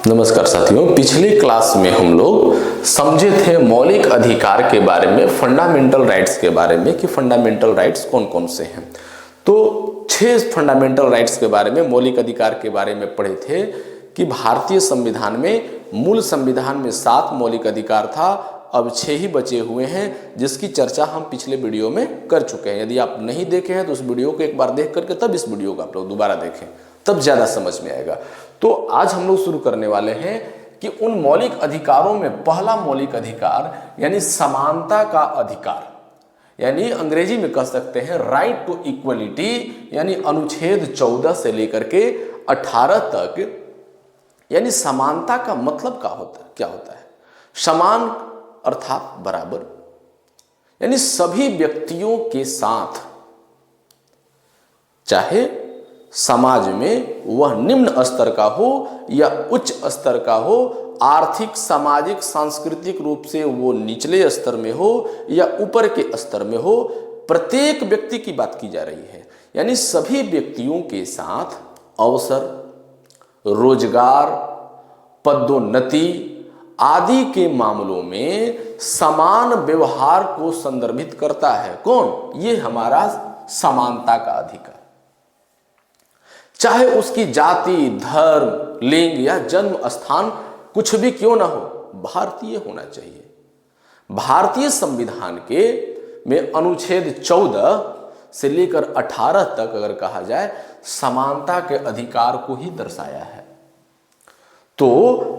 नमस्कार साथियों, पिछली क्लास में हम लोग समझे थे मौलिक अधिकार के बारे में, फंडामेंटल राइट्स के बारे में कि फंडामेंटल राइट्स कौन कौन से हैं। तो 6 फंडामेंटल राइट्स के बारे में, मौलिक अधिकार के बारे में पढ़े थे कि भारतीय संविधान में, मूल संविधान में 7 मौलिक अधिकार था, अब 6 ही बचे हुए हैं, जिसकी चर्चा हम पिछले वीडियो में कर चुके हैं। यदि आप नहीं देखे हैं तो उस वीडियो को एक बार देख करके तब इस वीडियो को आप लोग दोबारा देखें, तब ज्यादा समझ में आएगा। तो आज हम लोग शुरू करने वाले हैं कि उन मौलिक अधिकारों में पहला मौलिक अधिकार यानी समानता का अधिकार, यानी अंग्रेजी में कह सकते हैं राइट टू इक्वलिटी, यानी अनुच्छेद 14 से लेकर के 18 तक। यानी समानता का मतलब क्या होता है? समान अर्थात बराबर, यानी सभी व्यक्तियों के साथ, चाहे समाज में वह निम्न स्तर का हो या उच्च स्तर का हो, आर्थिक, सामाजिक, सांस्कृतिक रूप से वो निचले स्तर में हो या ऊपर के स्तर में हो, प्रत्येक व्यक्ति की बात की जा रही है। यानी सभी व्यक्तियों के साथ अवसर, रोजगार, पदोन्नति आदि के मामलों में समान व्यवहार को संदर्भित करता है। कौन? ये हमारा समानता का अधिकार। चाहे उसकी जाति, धर्म, लिंग या जन्म स्थान कुछ भी क्यों ना हो, भारतीय होना चाहिए। भारतीय संविधान के में अनुच्छेद 14 से लेकर 18 तक अगर कहा जाए, समानता के अधिकार को ही दर्शाया है। तो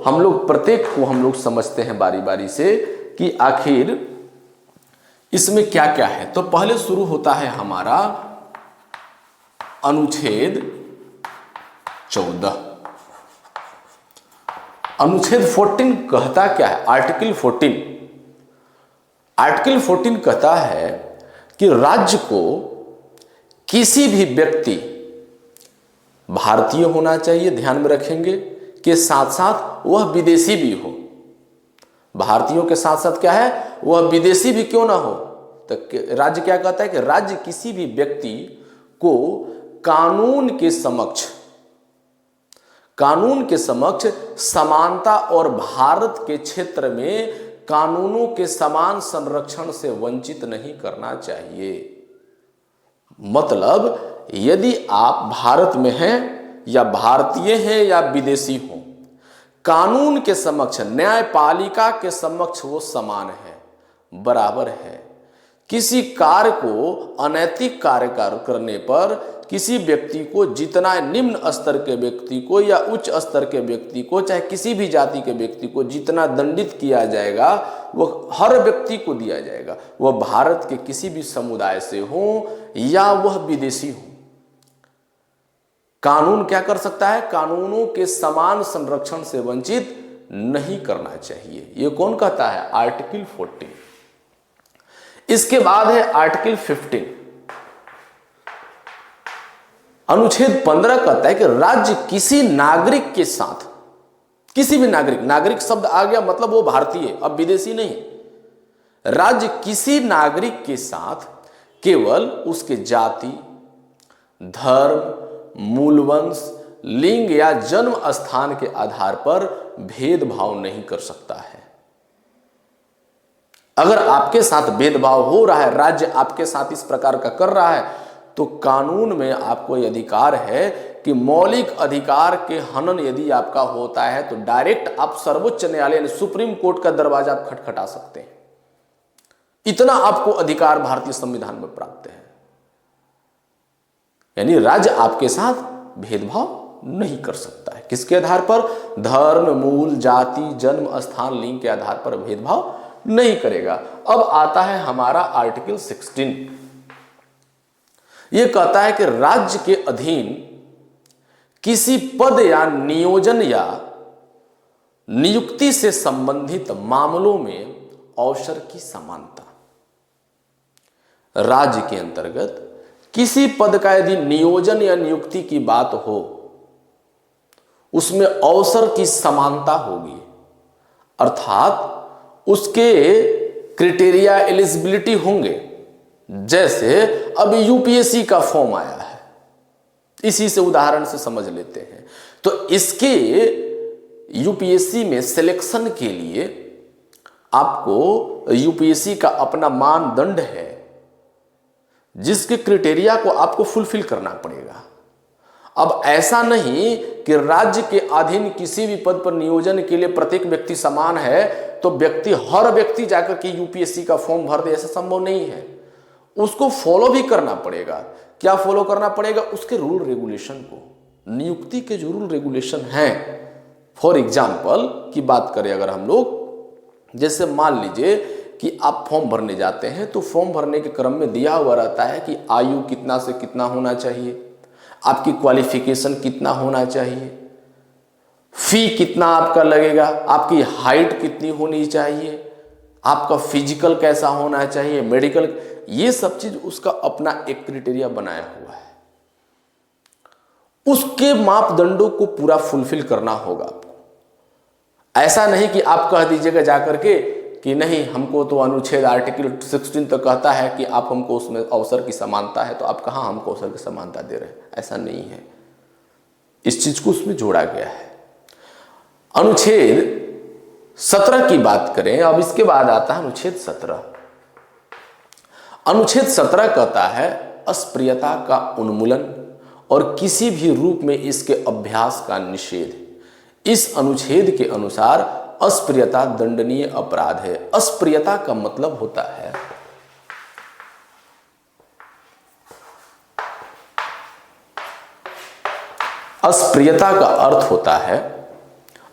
हम लोग प्रत्येक को हम लोग समझते हैं बारी बारी से कि आखिर इसमें क्या क्या है। तो पहले शुरू होता है हमारा अनुच्छेद 14। अनुच्छेद 14 कहता क्या है? आर्टिकल 14 कहता है कि राज्य को किसी भी व्यक्ति भारतीय होना चाहिए, ध्यान में रखेंगे, के साथ साथ वह विदेशी भी हो। भारतीयों के साथ साथ क्या है? वह विदेशी भी क्यों ना हो। तो राज्य क्या कहता है कि राज्य किसी भी व्यक्ति को कानून के समक्ष समानता और भारत के क्षेत्र में कानूनों के समान संरक्षण से वंचित नहीं करना चाहिए। मतलब यदि आप भारत में हैं या भारतीय हैं या विदेशी हो, कानून के समक्ष, न्यायपालिका के समक्ष वो समान है, बराबर है। किसी कार्य को, अनैतिक कार्य करने पर किसी व्यक्ति को, जितना निम्न स्तर के व्यक्ति को या उच्च स्तर के व्यक्ति को, चाहे किसी भी जाति के व्यक्ति को जितना दंडित किया जाएगा वह हर व्यक्ति को दिया जाएगा, वह भारत के किसी भी समुदाय से हो या वह विदेशी हो। कानून क्या कर सकता है? कानूनों के समान संरक्षण से वंचित नहीं करना चाहिए। यह कौन कहता है? आर्टिकल 14। इसके बाद है आर्टिकल 15। अनुच्छेद 15 कहता है कि राज्य किसी नागरिक के साथ, किसी भी नागरिक शब्द आ गया मतलब वो भारतीय, अब विदेशी नहीं। राज्य किसी नागरिक के साथ केवल उसके जाति, धर्म, मूलवंश, लिंग या जन्म स्थान के आधार पर भेदभाव नहीं कर सकता है। अगर आपके साथ भेदभाव हो रहा है, राज्य आपके साथ इस प्रकार का कर रहा है, तो कानून में आपको यह अधिकार है कि मौलिक अधिकार के हनन यदि आपका होता है तो डायरेक्ट आप सर्वोच्च न्यायालय यानी सुप्रीम कोर्ट का दरवाजा आप खटखटा सकते हैं। इतना आपको अधिकार भारतीय संविधान में प्राप्त है। यानी राज्य आपके साथ भेदभाव नहीं कर सकता है। किसके आधार पर? धर्म, मूल, जाति, जन्म स्थान, लिंग के आधार पर भेदभाव नहीं करेगा। अब आता है हमारा आर्टिकल 16। यह कहता है कि राज्य के अधीन किसी पद या नियोजन या नियुक्ति से संबंधित मामलों में अवसर की समानता। राज्य के अंतर्गत किसी पद का यदि नियोजन या नियुक्ति की बात हो, उसमें अवसर की समानता होगी, अर्थात उसके क्राइटेरिया, एलिजिबिलिटी होंगे। जैसे अब यूपीएससी का फॉर्म आया है, इसी से उदाहरण से समझ लेते हैं। तो इसके यूपीएससी में सिलेक्शन के लिए आपको यूपीएससी का अपना मानदंड है, जिसके क्राइटेरिया को आपको फुलफिल करना पड़ेगा। अब ऐसा नहीं कि राज्य के अधीन किसी भी पद पर नियोजन के लिए प्रत्येक व्यक्ति समान है तो हर व्यक्ति जाकर के यूपीएससी का फॉर्म भर दे, ऐसा संभव नहीं है। उसको फॉलो भी करना पड़ेगा। क्या फॉलो करना पड़ेगा? उसके रूल रेगुलेशन को, नियुक्ति के जो रूल रेगुलेशन हैं। फॉर एग्जाम्पल की बात करें अगर हम लोग, जैसे मान लीजिए कि आप फॉर्म भरने जाते हैं तो फॉर्म भरने के क्रम में दिया हुआ रहता है कि आयु कितना से कितना होना चाहिए, आपकी क्वालिफिकेशन कितना होना चाहिए, फी कितना आपका लगेगा, आपकी हाइट कितनी होनी चाहिए, आपका फिजिकल कैसा होना चाहिए, मेडिकल, ये सब चीज उसका अपना एक क्राइटेरिया बनाया हुआ है। उसके मापदंडों को पूरा फुलफिल करना होगा आपको। ऐसा नहीं कि आप कह दीजिएगा जाकर के कि नहीं, हमको तो अनुच्छेद आर्टिकल 16 तक कहता है कि आप हमको उसमें अवसर की समानता है, तो आप कहां हमको अवसर की समानता दे रहे हैं? ऐसा नहीं है। इस चीज को उसमें जोड़ा गया है। अनुच्छेद 17 की बात करें, अब इसके बाद आता है अनुच्छेद 17। अनुच्छेद 17 कहता है अस्पृश्यता का उन्मूलन और किसी भी रूप में इसके अभ्यास का निषेध। इस अनुच्छेद के अनुसार अस्पृश्यता दंडनीय अपराध है। अस्पृश्यता का मतलब होता है अस्पृश्यता का अर्थ होता है,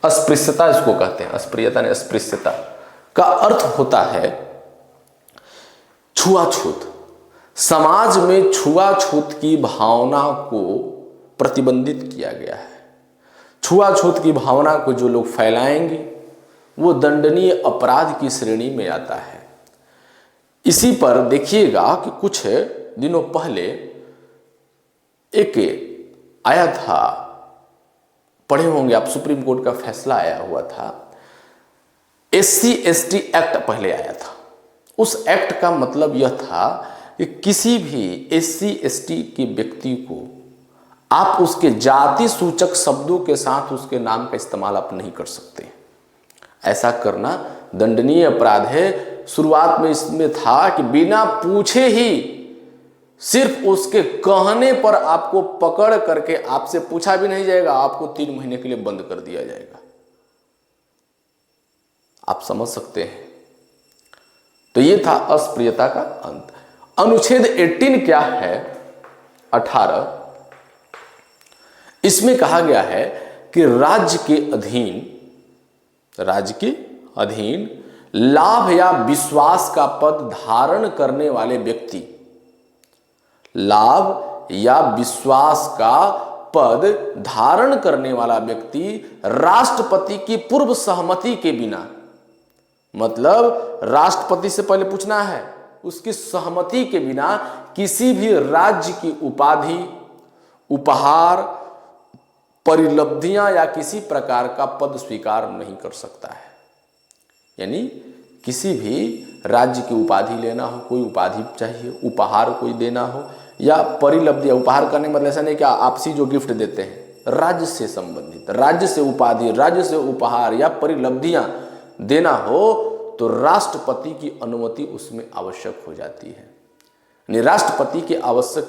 अस्पृश्यता इसको कहते हैं, अस्पृश्यता ने अस्पृश्यता का अर्थ होता है छुआछूत। समाज में छुआछूत की भावना को प्रतिबंधित किया गया है। छुआछूत की भावना को जो लोग फैलाएंगे वो दंडनीय अपराध की श्रेणी में आता है। इसी पर देखिएगा कि कुछ दिनों पहले एक आया था, पढ़े होंगे आप, सुप्रीम कोर्ट का फैसला आया हुआ था। SC/ST एक्ट पहले आया था। उस एक्ट का मतलब यह था कि किसी भी SC/ST के व्यक्ति को आप उसके जाति सूचक शब्दों के साथ उसके नाम का इस्तेमाल आप नहीं कर सकते। ऐसा करना दंडनीय अपराध है। शुरुआत में इसमें था कि बिना पूछे ही सिर्फ उसके कहने पर आपको पकड़ करके, आपसे पूछा भी नहीं जाएगा, आपको 3 महीने के लिए बंद कर दिया जाएगा। आप समझ सकते हैं। तो ये था अस्पृश्यता का अंत। अनुच्छेद 18 क्या है? 18, इसमें कहा गया है कि राज्य के अधीन लाभ या विश्वास का पद धारण करने वाले व्यक्ति, लाभ या विश्वास का पद धारण करने वाला व्यक्ति राष्ट्रपति की पूर्व सहमति के बिना, मतलब राष्ट्रपति से पहले पूछना है, उसकी सहमति के बिना किसी भी राज्य की उपाधि, उपहार, परिलब्धियां या किसी प्रकार का पद स्वीकार नहीं कर सकता है। यानी किसी भी राज्य की उपाधि लेना हो, कोई उपाधि चाहिए, उपहार कोई देना हो, या परिलब्धि, उपहार करने मतलब ऐसा नहीं कि आपसी जो गिफ्ट देते हैं, राज्य से संबंधित, राज्य से उपाधि, राज्य से उपहार या परिलब्धियां देना हो तो राष्ट्रपति की अनुमति उसमें आवश्यक हो जाती है। यानी राष्ट्रपति की आवश्यक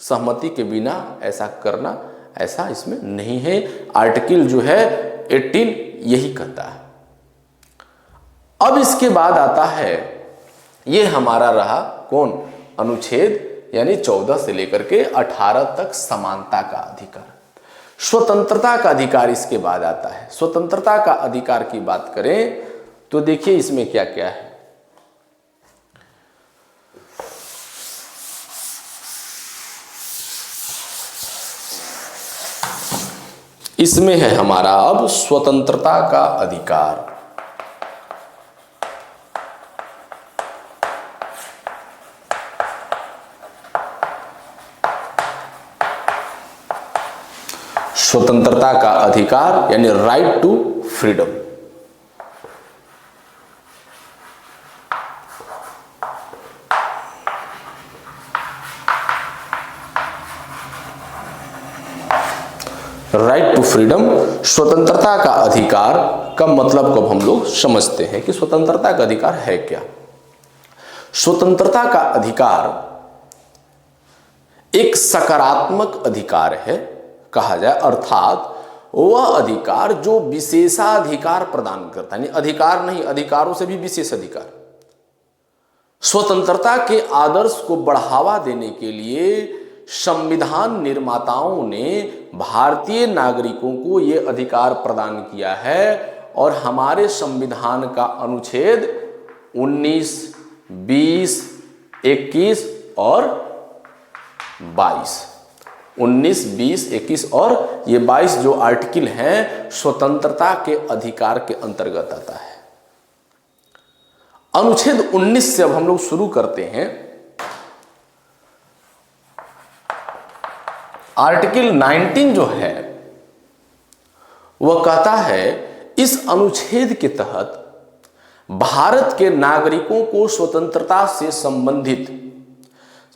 सहमति के बिना ऐसा करना, ऐसा इसमें नहीं है। आर्टिकल जो है 18 यही कहता है। अब इसके बाद आता है, ये हमारा रहा कौन? अनुच्छेद यानी 14 से लेकर के 18 तक समानता का अधिकार। स्वतंत्रता का अधिकार इसके बाद आता है। स्वतंत्रता का अधिकार की बात करें तो देखिए इसमें क्या क्या है। इसमें है हमारा अब स्वतंत्रता का अधिकार। स्वतंत्रता का अधिकार यानी right to freedom. Right to freedom, स्वतंत्रता का अधिकार का मतलब को हम लोग समझते हैं कि स्वतंत्रता का अधिकार है क्या। स्वतंत्रता का अधिकार एक सकारात्मक अधिकार है कहा जाए, अर्थात वह अधिकार जो विशेषाधिकार प्रदान करता है, अधिकार नहीं, अधिकारों से भी विशेष अधिकार। स्वतंत्रता के आदर्श को बढ़ावा देने के लिए संविधान निर्माताओं ने भारतीय नागरिकों को यह अधिकार प्रदान किया है और हमारे संविधान का अनुच्छेद 19, 20, 21 और 22, 19, 20, 21 और ये 22 जो आर्टिकल हैं स्वतंत्रता के अधिकार के अंतर्गत आता है। अनुच्छेद 19 से अब हम लोग शुरू करते हैं। आर्टिकल 19 जो है वह कहता है इस अनुच्छेद के तहत भारत के नागरिकों को स्वतंत्रता से संबंधित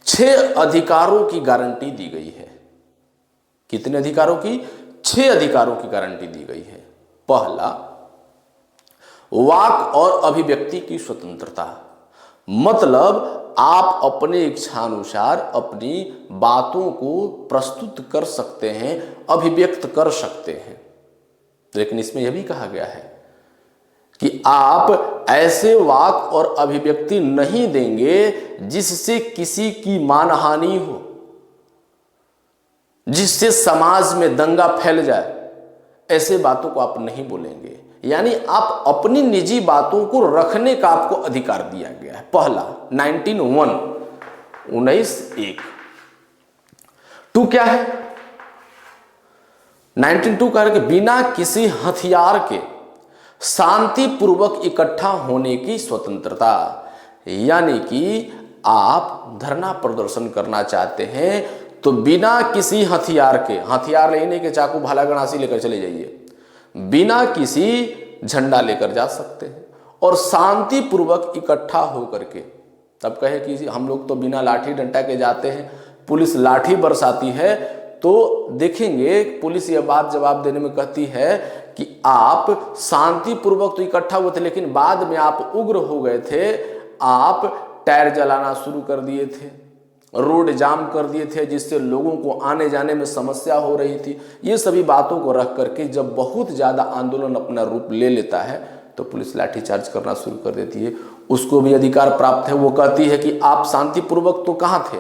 6 अधिकारों की गारंटी दी गई है। कितने अधिकारों की? 6 अधिकारों की गारंटी दी गई है। पहला, वाक और अभिव्यक्ति की स्वतंत्रता, मतलब आप अपने इच्छानुसार अपनी बातों को प्रस्तुत कर सकते हैं, अभिव्यक्त कर सकते हैं। लेकिन इसमें यह भी कहा गया है कि आप ऐसे वाक और अभिव्यक्ति नहीं देंगे जिससे किसी की मानहानि हो, जिससे समाज में दंगा फैल जाए, ऐसे बातों को आप नहीं बोलेंगे। यानी आप अपनी निजी बातों को रखने का आपको अधिकार दिया गया है। पहला 19(1) 2 क्या है? 19(2) कह रहे कि बिना किसी हथियार के शांतिपूर्वक इकट्ठा होने की स्वतंत्रता। यानी कि आप धरना प्रदर्शन करना चाहते हैं तो बिना किसी हथियार के, हथियार लेने के चाकू भाला गणासी लेकर चले जाइए, बिना किसी झंडा लेकर जा सकते हैं और शांतिपूर्वक इकट्ठा होकर के। तब कहे कि हम लोग तो बिना लाठी डंडा के जाते हैं, पुलिस लाठी बरसाती है, तो देखेंगे पुलिस यह बात जवाब देने में कहती है कि आप शांतिपूर्वक तो इकट्ठा हुए थे लेकिन बाद में आप उग्र हो गए थे, आप टायर जलाना शुरू कर दिए थे, रोड जाम कर दिए थे, जिससे लोगों को आने जाने में समस्या हो रही थी। ये सभी बातों को रख करके जब बहुत ज़्यादा आंदोलन अपना रूप ले लेता है तो पुलिस लाठीचार्ज करना शुरू कर देती है। उसको भी अधिकार प्राप्त है। वो कहती है कि आप शांतिपूर्वक तो कहाँ थे,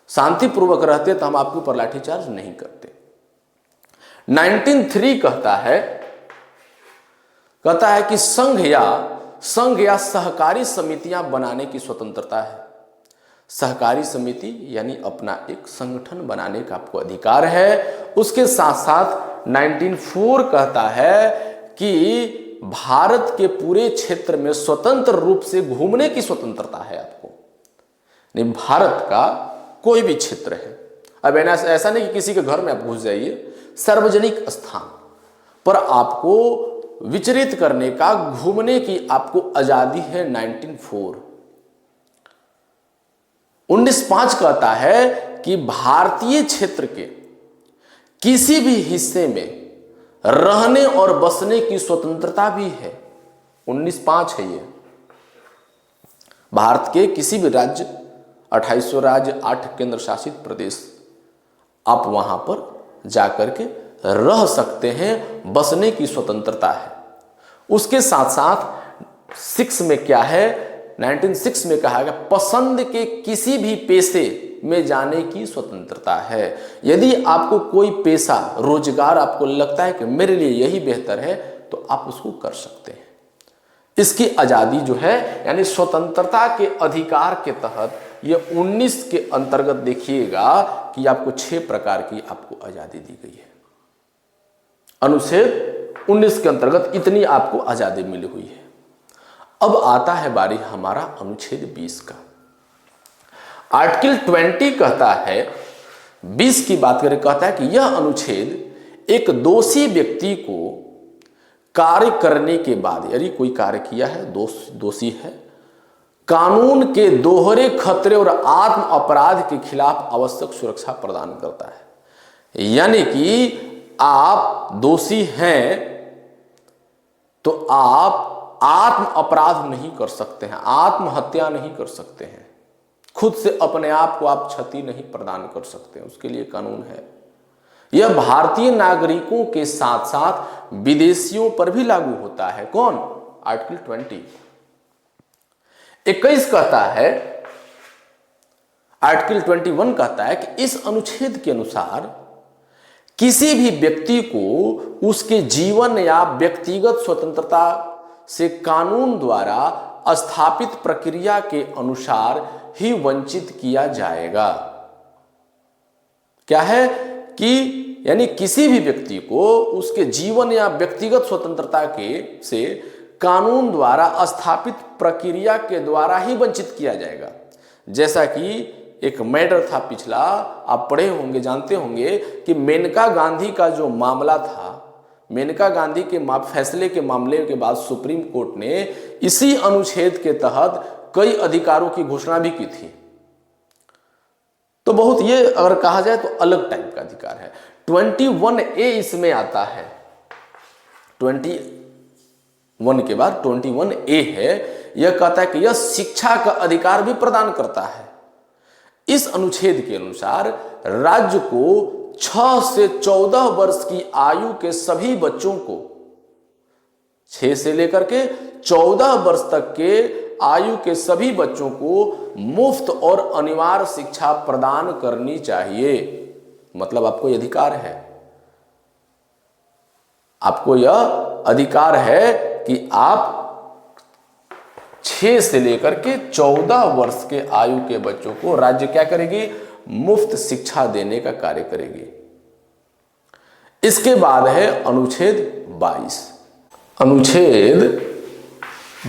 शांतिपूर्वक रहते तो हम आपके ऊपर लाठीचार्ज नहीं करते। 19(3) कहता है कि संघ या सहकारी समितियां बनाने की स्वतंत्रता है। सहकारी समिति यानी अपना एक संगठन बनाने का आपको अधिकार है। उसके साथ साथ 19(4) कहता है कि भारत के पूरे क्षेत्र में स्वतंत्र रूप से घूमने की स्वतंत्रता है आपको। नहीं, भारत का कोई भी क्षेत्र है, अब ऐसा नहीं कि किसी के घर में आप घुस जाइए, सार्वजनिक स्थान पर आपको विचरित करने का, घूमने की आपको आजादी है। 19(4) 19(5) कहता है कि भारतीय क्षेत्र के किसी भी हिस्से में रहने और बसने की स्वतंत्रता भी है। 19(5) है ये। भारत के किसी भी राज्य, 2800 राज्य, 8 केंद्र शासित प्रदेश, आप वहां पर जाकर के रह सकते हैं, बसने की स्वतंत्रता है। उसके साथ साथ 6 में क्या है? 19(6) में कहा गया पसंद के किसी भी पेशे में जाने की स्वतंत्रता है। यदि आपको कोई पेशा, रोजगार आपको लगता है कि मेरे लिए यही बेहतर है तो आप उसको कर सकते हैं। इसकी आजादी जो है, यानी स्वतंत्रता के अधिकार के तहत ये 19 के अंतर्गत देखिएगा कि आपको 6 प्रकार की आपको आजादी दी गई है। अनुच्छेद 19 के अंतर्गत इतनी आपको आजादी मिली हुई है। अब आता है बारी हमारा अनुच्छेद 20 का। आर्टिकल 20 कहता है, 20 की बात करें, कहता है कि यह अनुच्छेद एक दोषी व्यक्ति को कार्य करने के बाद, यानी कोई कार्य किया है, दोषी है, कानून के दोहरे खतरे और आत्म अपराध के खिलाफ आवश्यक सुरक्षा प्रदान करता है। यानी कि आप दोषी हैं तो आप आत्म अपराध नहीं कर सकते हैं, आत्महत्या नहीं कर सकते हैं, खुद से अपने आप को आप क्षति नहीं प्रदान कर सकते, उसके लिए कानून है। यह भारतीय नागरिकों के साथ साथ विदेशियों पर भी लागू होता है। कौन? आर्टिकल 20। 21 कहता है, आर्टिकल 21 कहता है कि इस अनुच्छेद के अनुसार किसी भी व्यक्ति को उसके जीवन या व्यक्तिगत स्वतंत्रता से कानून द्वारा स्थापित प्रक्रिया के अनुसार ही वंचित किया जाएगा। क्या है कि यानी किसी भी व्यक्ति को उसके जीवन या व्यक्तिगत स्वतंत्रता के से कानून द्वारा स्थापित प्रक्रिया के द्वारा ही वंचित किया जाएगा। जैसा कि एक मैटर था पिछला, आप पढ़े होंगे, जानते होंगे कि मेनका गांधी का जो मामला था, मेनका गांधी के फैसले के मामले के बाद सुप्रीम कोर्ट ने इसी अनुच्छेद के तहत कई अधिकारों की घोषणा भी की थी। तो बहुत ये अगर कहा जाए तो अलग टाइप का अधिकार है। 21A इसमें आता है, 21 के बाद 21A है। यह कहता है कि यह शिक्षा का अधिकार भी प्रदान करता है। इस अनुच्छेद के अनुसार राज्य को 6 से 14 वर्ष की आयु के सभी बच्चों को, 6 से लेकर के 14 वर्ष तक के आयु के सभी बच्चों को मुफ्त और अनिवार्य शिक्षा प्रदान करनी चाहिए। मतलब आपको यह अधिकार है, आपको यह अधिकार है कि आप 6 से लेकर के 14 वर्ष के आयु के बच्चों को राज्य क्या करेगी? मुफ्त शिक्षा देने का कार्य करेगी। इसके बाद है अनुच्छेद 22। अनुच्छेद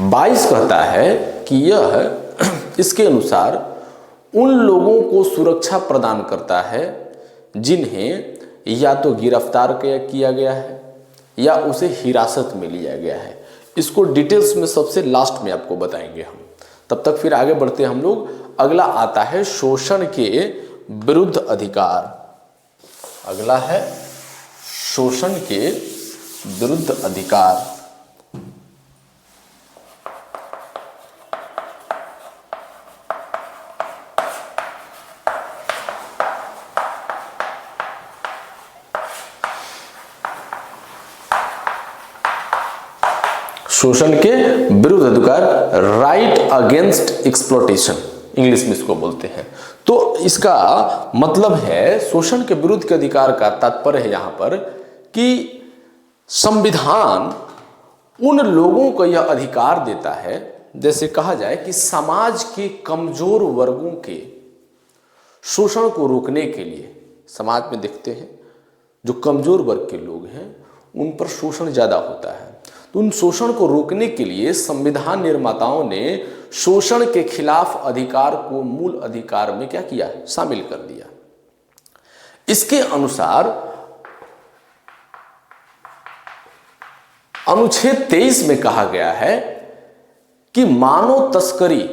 22 कहता है कि यह इसके अनुसार उन लोगों को सुरक्षा प्रदान करता है जिन्हें या तो गिरफ्तार किया गया है या उसे हिरासत में लिया गया है। इसको डिटेल्स में सबसे लास्ट में आपको बताएंगे हम। तब तक फिर आगे बढ़ते हैं हम लोग। अगला आता है शोषण के विरुद्ध अधिकार। अगला है शोषण के विरुद्ध अधिकार। शोषण के विरुद्ध अधिकार, राइट अगेंस्ट एक्सप्लॉयटेशन इंग्लिश में इसको बोलते हैं। तो इसका मतलब है शोषण के विरुद्ध के अधिकार का तात्पर्य है यहां पर कि संविधान उन लोगों को यह अधिकार देता है, जैसे कहा जाए कि समाज के कमजोर वर्गों के शोषण को रोकने के लिए। समाज में देखते हैं जो कमजोर वर्ग के लोग हैं उन पर शोषण ज्यादा होता है, तो उन शोषण को रोकने के लिए संविधान निर्माताओं ने शोषण के खिलाफ अधिकार को मूल अधिकार में क्या किया? शामिल कर दिया। इसके अनुसार अनुच्छेद 23 में कहा गया है कि मानव तस्करी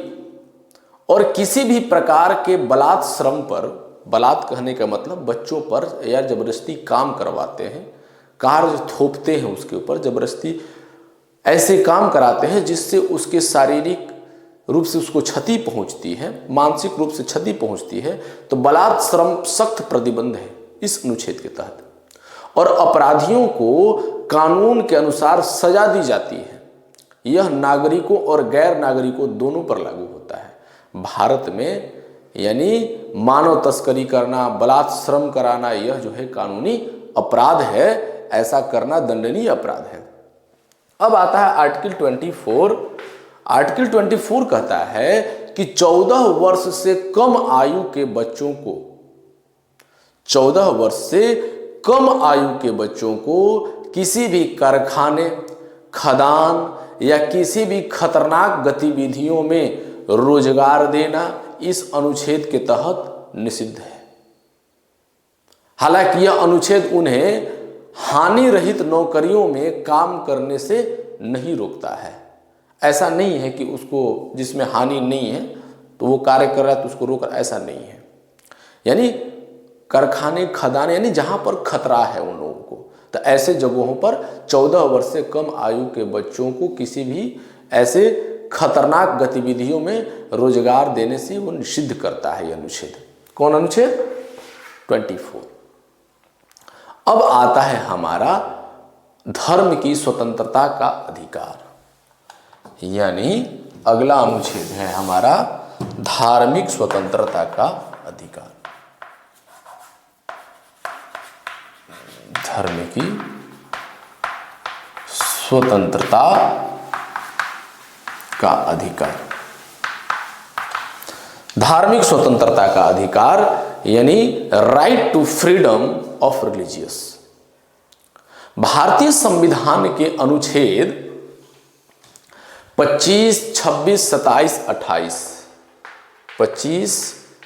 और किसी भी प्रकार के बलात् श्रम पर, बलात् कहने का मतलब बच्चों पर या जबरदस्ती काम करवाते हैं, कार्य थोपते हैं उसके ऊपर, जबरदस्ती ऐसे काम कराते हैं जिससे उसके शारीरिक रूप से उसको क्षति पहुंचती है, मानसिक रूप से क्षति पहुंचती है, तो बलात् श्रम सख्त प्रतिबंध है इस अनुच्छेद के तहत। और अपराधियों को कानून के अनुसार सजा दी जाती है। यह नागरिकों और गैर नागरिकों दोनों पर लागू होता है। भारत में यानी मानव तस्करी करना, बलात् श्रम कराना, यह जो है कानूनी अपराध है, ऐसा करना दंडनीय अपराध है। अब आता है आर्टिकल 24। आर्टिकल 24 कहता है कि 14 वर्ष से कम आयु के बच्चों को, 14 वर्ष से कम आयु के बच्चों को किसी भी कारखाने, खदान या किसी भी खतरनाक गतिविधियों में रोजगार देना इस अनुच्छेद के तहत निषिद्ध है। हालांकि यह अनुच्छेद उन्हें हानि रहित नौकरियों में काम करने से नहीं रोकता है। ऐसा नहीं है कि उसको जिसमें हानि नहीं है तो वो कार्य कर रहा है तो उसको रोक, ऐसा नहीं है। यानी कारखाने, खदान यानी जहां पर खतरा है उन लोगों को, तो ऐसे जगहों पर 14 वर्ष से कम आयु के बच्चों को किसी भी ऐसे खतरनाक गतिविधियों में रोजगार देने से वो निषिद्ध करता है यह अनुच्छेद। कौन अनुच्छेद? 24। अब आता है हमारा धर्म की स्वतंत्रता का अधिकार, यानी अगला अनुच्छेद है हमारा धार्मिक स्वतंत्रता का अधिकार। धर्म की स्वतंत्रता का अधिकार। धार्मिक स्वतंत्रता का अधिकार यानी right to freedom of religious. भारतीय संविधान के अनुच्छेद 25, 26, 27, 28, 25,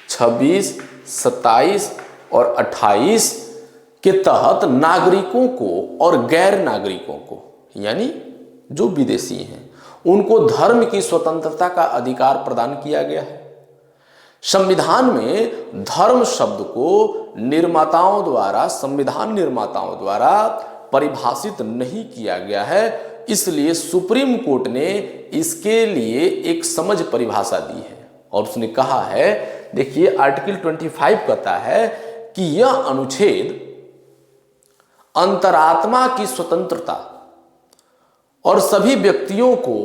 26, 27 और 28 के तहत नागरिकों को और गैर नागरिकों को, यानी जो विदेशी हैं, उनको धर्म की स्वतंत्रता का अधिकार प्रदान किया गया है। संविधान में धर्म शब्द को निर्माताओं द्वारा, संविधान निर्माताओं द्वारा परिभाषित नहीं किया गया है, इसलिए सुप्रीम कोर्ट ने इसके लिए एक समझ परिभाषा दी है और उसने कहा है, देखिए आर्टिकल 25 कहता है कि यह अनुच्छेद अंतरात्मा की स्वतंत्रता और सभी व्यक्तियों को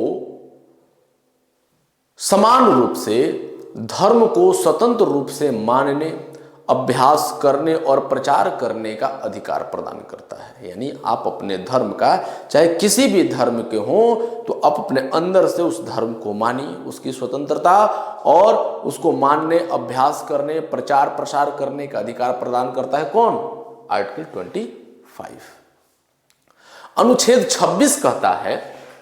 समान रूप से धर्म को स्वतंत्र रूप से मानने, अभ्यास करने और प्रचार करने का अधिकार प्रदान करता है। यानी आप अपने धर्म का, चाहे किसी भी धर्म के हों, तो आप अपने अंदर से उस धर्म को मानिए, उसकी स्वतंत्रता और उसको मानने, अभ्यास करने, प्रचार प्रसार करने का अधिकार प्रदान करता है। कौन? आर्टिकल 25। अनुच्छेद 26 कहता है,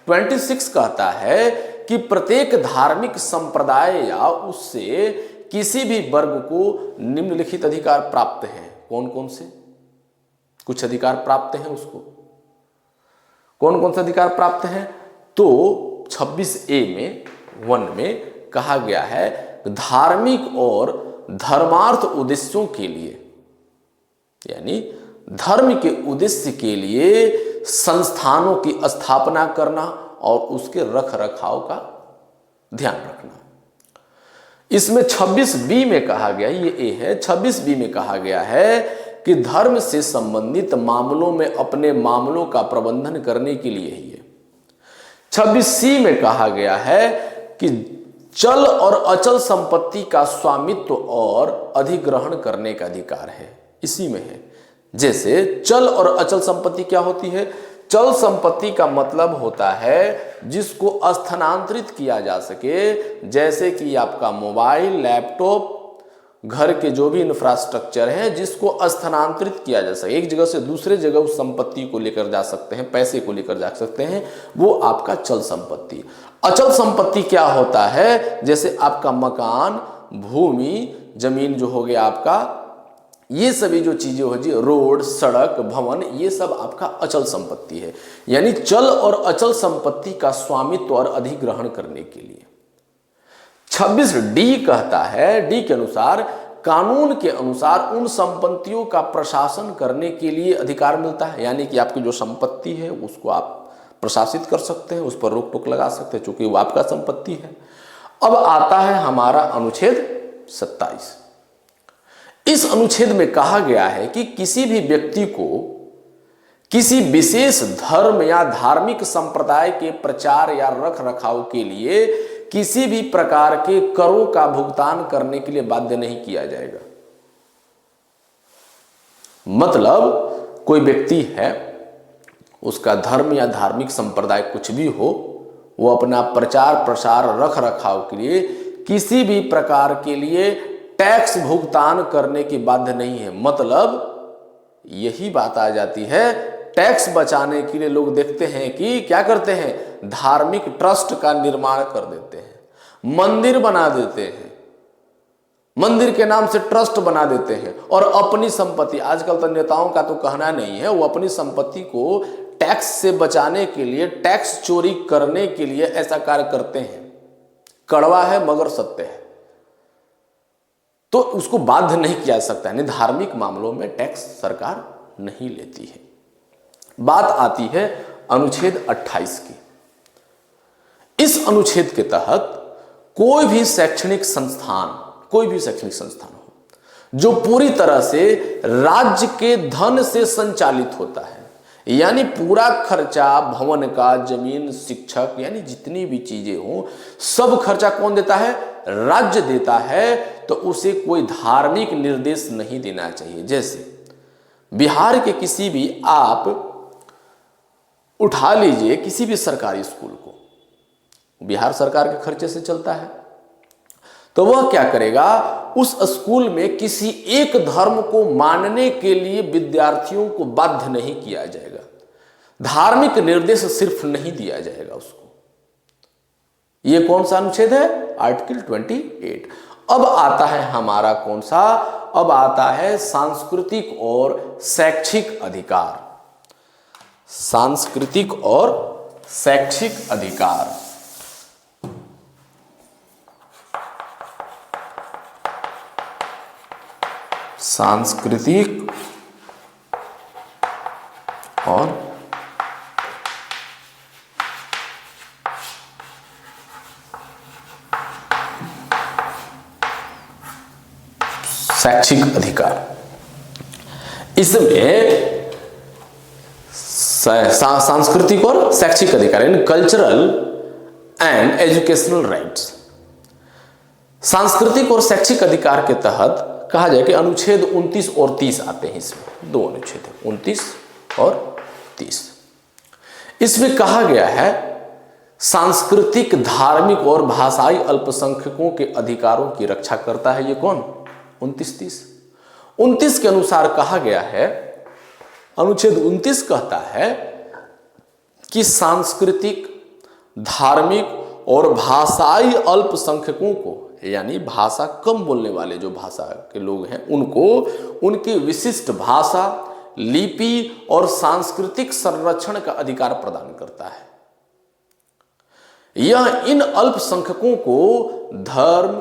26 कहता है कि प्रत्येक धार्मिक संप्रदाय या उससे किसी भी वर्ग को निम्नलिखित अधिकार प्राप्त है। कौन कौन से? कुछ अधिकार प्राप्त हैं उसको। कौन कौन से अधिकार प्राप्त हैं? तो 26A में 1 में कहा गया है, धार्मिक और धर्मार्थ उद्देश्यों के लिए, यानी धर्म के उद्देश्य के लिए संस्थानों की स्थापना करना और उसके रख रखाव का ध्यान रखना। इसमें 26B में कहा गया, ये ए है, 26B में कहा गया है कि धर्म से संबंधित मामलों में अपने मामलों का प्रबंधन करने के लिए ही है। 26C में कहा गया है कि चल और अचल संपत्ति का स्वामित्व और अधिग्रहण करने का अधिकार है, इसी में है। जैसे चल और अचल संपत्ति क्या होती है? चल संपत्ति का मतलब होता है जिसको स्थानांतरित किया जा सके, जैसे कि आपका मोबाइल, लैपटॉप, घर के जो भी इंफ्रास्ट्रक्चर है, जिसको स्थानांतरित किया जा सके, एक जगह से दूसरे जगह उस संपत्ति को लेकर जा सकते हैं, पैसे को लेकर जा सकते हैं, वो आपका चल संपत्ति। अचल संपत्ति क्या होता है? जैसे आपका मकान, भूमि, जमीन जो हो गया आपका, ये सभी जो चीजें हो जी, रोड, सड़क, भवन, ये सब आपका अचल संपत्ति है। यानी चल और अचल संपत्ति का स्वामित्व और अधिग्रहण करने के लिए 26D कहता है, डी के अनुसार कानून के अनुसार उन संपत्तियों का प्रशासन करने के लिए अधिकार मिलता है। यानी कि आपकी जो संपत्ति है उसको आप प्रशासित कर सकते हैं, उस पर रोक टोक लगा सकते हैं, चूंकि वो आपका संपत्ति है। अब आता है हमारा अनुच्छेद 27। इस अनुच्छेद में कहा गया है कि किसी भी व्यक्ति को किसी विशेष धर्म या धार्मिक संप्रदाय के प्रचार या रख रखाव के लिए किसी भी प्रकार के करों का भुगतान करने के लिए बाध्य नहीं किया जाएगा। मतलब कोई व्यक्ति है, उसका धर्म या धार्मिक संप्रदाय कुछ भी हो, वो अपना प्रचार प्रसार रख रखाव के लिए किसी भी प्रकार के लिए टैक्स भुगतान करने की बाध्य नहीं है। मतलब यही बात आ जाती है, टैक्स बचाने के लिए लोग देखते हैं कि क्या करते हैं, धार्मिक ट्रस्ट का निर्माण कर देते हैं, मंदिर बना देते हैं, मंदिर के नाम से ट्रस्ट बना देते हैं और अपनी संपत्ति, आजकल तो नेताओं का तो कहना नहीं है, वो अपनी संपत्ति को टैक्स से बचाने के लिए, टैक्स चोरी करने के लिए ऐसा कार्य करते हैं। कड़वा है मगर सत्य है, तो उसको बाध्य नहीं किया जा सकता है। धार्मिक मामलों में टैक्स सरकार नहीं लेती है। बात आती है अनुच्छेद 28 की। इस अनुच्छेद के तहत कोई भी शैक्षणिक संस्थान हो जो पूरी तरह से राज्य के धन से संचालित होता है, यानी पूरा खर्चा भवन का, जमीन, शिक्षक, यानी जितनी भी चीजें हो सब खर्चा कौन देता है? राज्य देता है। तो उसे कोई धार्मिक निर्देश नहीं देना चाहिए। जैसे बिहार के किसी भी आप उठा लीजिए किसी भी सरकारी स्कूल को, बिहार सरकार के खर्चे से चलता है, तो वह क्या करेगा? उस स्कूल में किसी एक धर्म को मानने के लिए विद्यार्थियों को बाध्य नहीं किया जाएगा, धार्मिक निर्देश सिर्फ नहीं दिया जाएगा उसको। यह कौन सा अनुच्छेद है? आर्टिकल 28। अब आता है हमारा कौन सा? अब आता है सांस्कृतिक और शैक्षिक अधिकार। सांस्कृतिक और शैक्षिक अधिकार। सांस्कृतिक और शैक्षिक अधिकार। इसमें सांस्कृतिक और शैक्षिक अधिकार यानी कल्चरल एंड एजुकेशनल राइट्स। सांस्कृतिक और शैक्षिक अधिकार के तहत कहा जाए कि अनुच्छेद 29 और 30 आते हैं। इसमें दो अनुच्छेद है, 29 और 30। इसमें कहा गया है सांस्कृतिक, धार्मिक और भाषाई अल्पसंख्यकों के अधिकारों की रक्षा करता है। ये कौन? 29-30। 29 के अनुसार कहा गया है, अनुच्छेद 29 कहता है कि सांस्कृतिक, धार्मिक और भाषाई अल्पसंख्यकों को, यानी भाषा कम बोलने वाले जो भाषा के लोग हैं उनको उनकी विशिष्ट भाषा, लिपि और सांस्कृतिक संरक्षण का अधिकार प्रदान करता है। यह इन अल्पसंख्यकों को धर्म,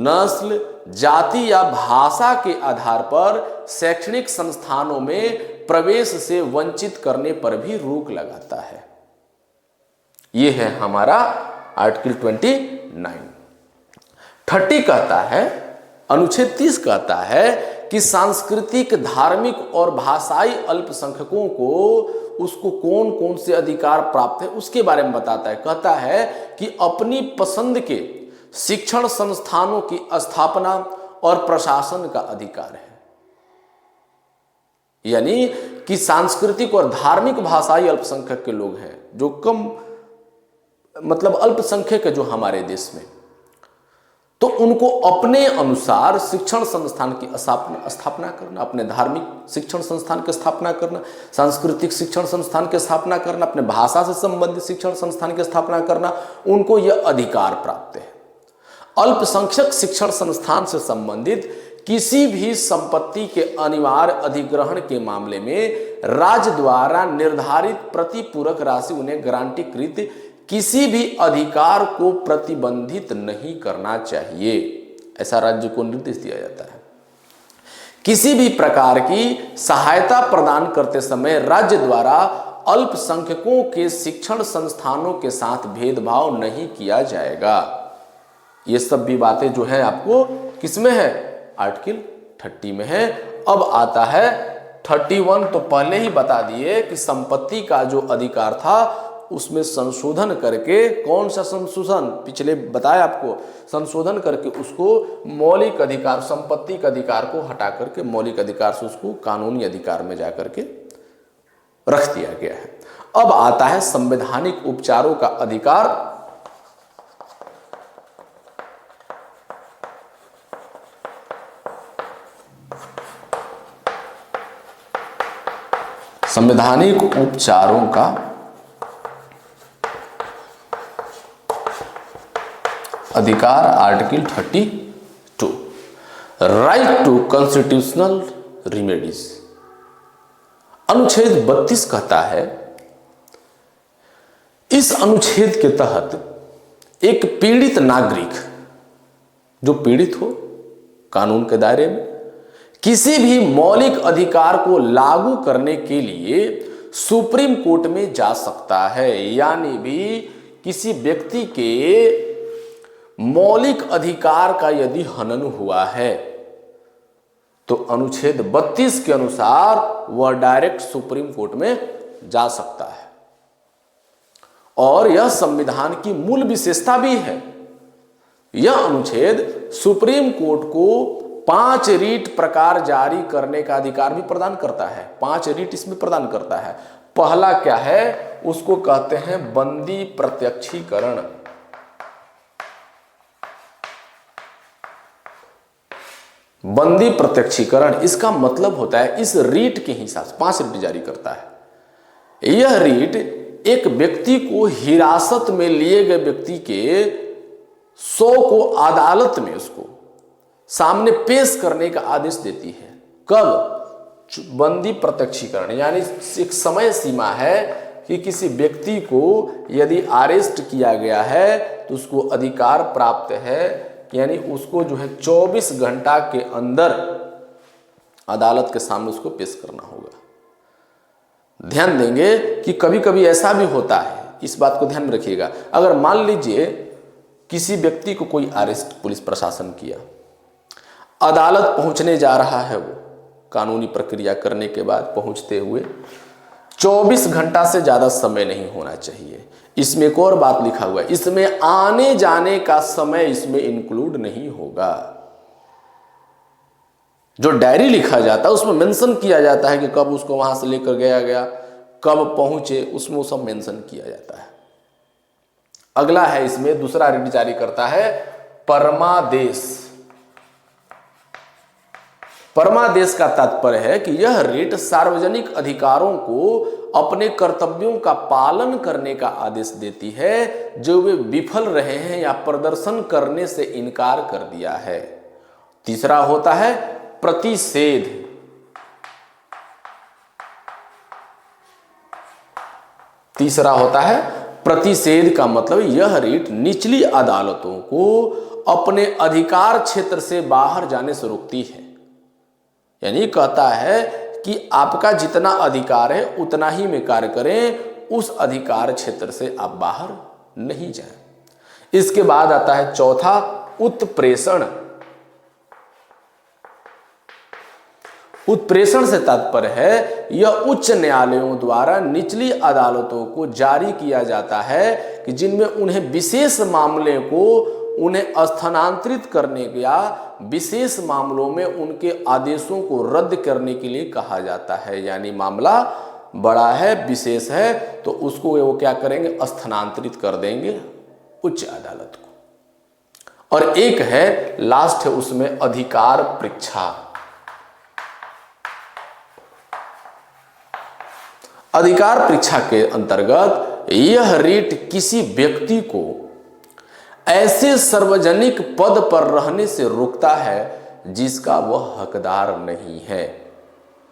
नस्ल, जाति या भाषा के आधार पर शैक्षणिक संस्थानों में प्रवेश से वंचित करने पर भी रोक लगाता है। यह है हमारा आर्टिकल 29। 30 कहता है, अनुच्छेद 30 कहता है कि सांस्कृतिक, धार्मिक और भाषाई अल्पसंख्यकों को उसको कौन कौन से अधिकार प्राप्त है उसके बारे में बताता है। कहता है कि अपनी पसंद के शिक्षण संस्थानों की स्थापना और प्रशासन का अधिकार है। यानी कि सांस्कृतिक और धार्मिक भाषाई अल्पसंख्यक के लोग हैं जो कम मतलब अल्पसंख्यक है जो हमारे देश में, तो उनको अपने अनुसार शिक्षण संस्थान की स्थापना करना, अपने धार्मिक शिक्षण संस्थान की स्थापना करना, सांस्कृतिक शिक्षण संस्थान की स्थापना करना, अपने भाषा से संबंधित शिक्षण संस्थान की स्थापना करना, उनको यह अधिकार प्राप्त है। अल्पसंख्यक शिक्षण संस्थान से संबंधित किसी भी संपत्ति के अनिवार्य अधिग्रहण के मामले में राज्य द्वारा निर्धारित प्रतिपूरक राशि उन्हें गारंटीकृत किसी भी अधिकार को प्रतिबंधित नहीं करना चाहिए, ऐसा राज्य को निर्देश दिया जाता है। किसी भी प्रकार की सहायता प्रदान करते समय राज्य द्वारा अल्पसंख्यकों के शिक्षण संस्थानों के साथ भेदभाव नहीं किया जाएगा। ये सब भी बातें जो है आपको किसमें है? आर्टिकल 30 में है। अब आता है 31। तो पहले ही बता दिए कि संपत्ति का जो अधिकार था उसमें संशोधन करके, कौन सा संशोधन पिछले बताया आपको, संशोधन करके उसको मौलिक अधिकार, संपत्ति के अधिकार को हटा करके मौलिक अधिकार से उसको कानूनी अधिकार में जाकर के रख दिया गया है। अब आता है संवैधानिक उपचारों का अधिकार। संवैधानिक उपचारों का अधिकार, article 32, right to constitutional remedies. अनुच्छेद 32 कहता है, इस अनुच्छेद के तहत एक पीड़ित नागरिक जो पीड़ित हो कानून के दायरे में किसी भी मौलिक अधिकार को लागू करने के लिए सुप्रीम कोर्ट में जा सकता है। यानी भी किसी व्यक्ति के मौलिक अधिकार का यदि हनन हुआ है तो अनुच्छेद 32 के अनुसार वह डायरेक्ट सुप्रीम कोर्ट में जा सकता है। और यह संविधान की मूल विशेषता भी है। यह अनुच्छेद सुप्रीम कोर्ट को 5 रीट प्रकार जारी करने का अधिकार भी प्रदान करता है। 5 रीट इसमें प्रदान करता है। पहला क्या है, उसको कहते हैं बंदी प्रत्यक्षीकरण। बंदी प्रत्यक्षीकरण, इसका मतलब होता है इस रीट के हिसाब से 5 रीट जारी करता है। यह रीट एक व्यक्ति को हिरासत में लिए गए व्यक्ति के 100 को अदालत में उसको सामने पेश करने का आदेश देती है। कब? बंदी प्रत्यक्षीकरण, यानी एक समय सीमा है कि किसी व्यक्ति को यदि अरेस्ट किया गया है तो उसको अधिकार प्राप्त है, यानी उसको जो है 24 घंटा के अंदर अदालत के सामने उसको पेश करना होगा। ध्यान देंगे कि कभी कभी ऐसा भी होता है, इस बात को ध्यान में रखिएगा। अगर मान लीजिए किसी व्यक्ति को कोई अरेस्ट पुलिस प्रशासन किया, अदालत पहुंचने जा रहा है, वो कानूनी प्रक्रिया करने के बाद पहुंचते हुए 24 घंटा से ज्यादा समय नहीं होना चाहिए। इसमें एक और बात लिखा हुआ है, इसमें आने जाने का समय इसमें इंक्लूड नहीं होगा। जो डायरी लिखा जाता है उसमें मेंशन किया जाता है कि कब उसको वहां से लेकर गया, कब पहुंचे, उसमें वो सब मेंशन किया जाता है। अगला है, इसमें दूसरा रीट जारी करता है परमादेश। परमादेश का तात्पर्य है कि यह रीट सार्वजनिक अधिकारों को अपने कर्तव्यों का पालन करने का आदेश देती है जो वे विफल रहे हैं या प्रदर्शन करने से इनकार कर दिया है। तीसरा होता है प्रतिषेध। तीसरा होता है प्रतिषेध का मतलब यह रीट निचली अदालतों को अपने अधिकार क्षेत्र से बाहर जाने से रोकती है। यानी कहता है कि आपका जितना अधिकार है उतना ही में कार्य करें, उस अधिकार क्षेत्र से आप बाहर नहीं जाएं। इसके बाद आता है चौथा उत्प्रेषण। उत्प्रेषण से तात्पर्य है यह उच्च न्यायालयों द्वारा निचली अदालतों को जारी किया जाता है कि जिनमें उन्हें विशेष मामले को उन्हें स्थानांतरित करने या विशेष मामलों में उनके आदेशों को रद्द करने के लिए कहा जाता है। यानी मामला बड़ा है, विशेष है, तो उसको वो क्या करेंगे, स्थानांतरित कर देंगे उच्च अदालत को। और एक है लास्ट है उसमें अधिकार परीक्षा। अधिकार परीक्षा के अंतर्गत यह रीट किसी व्यक्ति को ऐसे सार्वजनिक पद पर रहने से रोकता है जिसका वह हकदार नहीं है।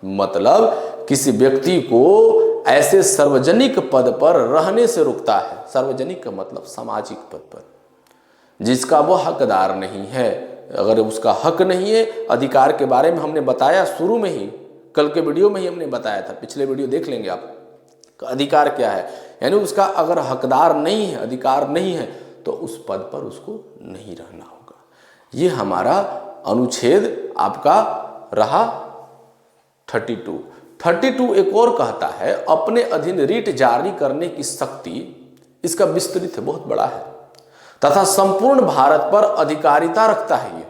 मतलब किसी व्यक्ति को ऐसे सार्वजनिक पद पर रहने से रोकता है, सार्वजनिक का मतलब सामाजिक पद पर, जिसका वह हकदार नहीं है। अगर उसका हक नहीं है, अधिकार के बारे में हमने बताया शुरू में ही, कल के वीडियो में ही हमने बताया था, पिछले वीडियो देख लेंगे आप, अधिकार क्या है। यानी उसका अगर हकदार नहीं है, अधिकार नहीं है, तो उस पद पर उसको नहीं रहना होगा। ये हमारा अनुच्छेद आपका रहा 32 एक और कहता है अपने अधीन रीट जारी करने की शक्ति इसका विस्तृत है, बहुत बड़ा है, तथा संपूर्ण भारत पर अधिकारिता रखता है। ये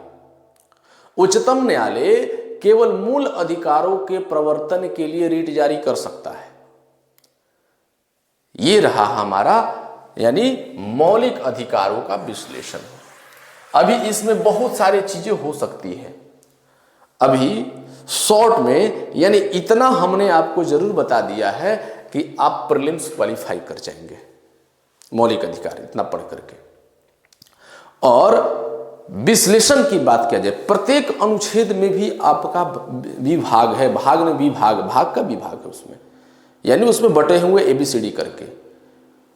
उच्चतम न्यायालय केवल मूल अधिकारों के प्रवर्तन के लिए रीट जारी कर सकता है। ये रहा हमारा यानी मौलिक अधिकारों का विश्लेषण। अभी इसमें बहुत सारी चीजें हो सकती है। अभी शॉर्ट में यानी इतना हमने आपको जरूर बता दिया है कि आप प्रीलिम्स क्वालिफाई कर जाएंगे मौलिक अधिकार इतना पढ़ करके। और विश्लेषण की बात किया जाए, प्रत्येक अनुच्छेद में भी आपका विभाग है, भाग में विभाग, भाग का विभाग है उसमें, यानी उसमें बटे हुए ABCD करके,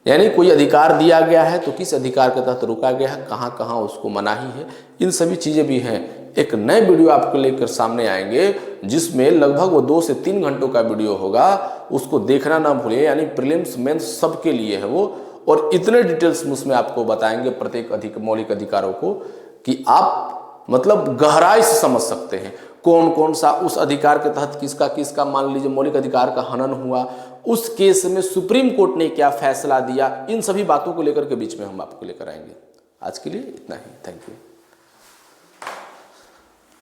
यानी कोई अधिकार दिया गया है तो किस अधिकार के तहत रोका गया है, कहाँ कहाँ उसको मनाही है, इन सभी चीज़ें भी हैं। एक नए वीडियो आपको लेकर सामने आएंगे, जिसमें लगभग वो 2 से 3 घंटों का वीडियो होगा। उसको देखना ना भूलिए, यानी प्रीलिम्स मेंस सबके लिए है वो, और इतने डिटेल्स में उसमें आपको बताएंगे प्रत्येक मौलिक अधिकारों को कि आप मतलब गहराई से समझ सकते हैं कौन कौन सा उस अधिकार के तहत किसका किसका मान लीजिए मौलिक अधिकार का हनन हुआ, उस केस में सुप्रीम कोर्ट ने क्या फैसला दिया, इन सभी बातों को लेकर के बीच में हम आपको लेकर आएंगे। आज के लिए इतना ही, थैंक यू।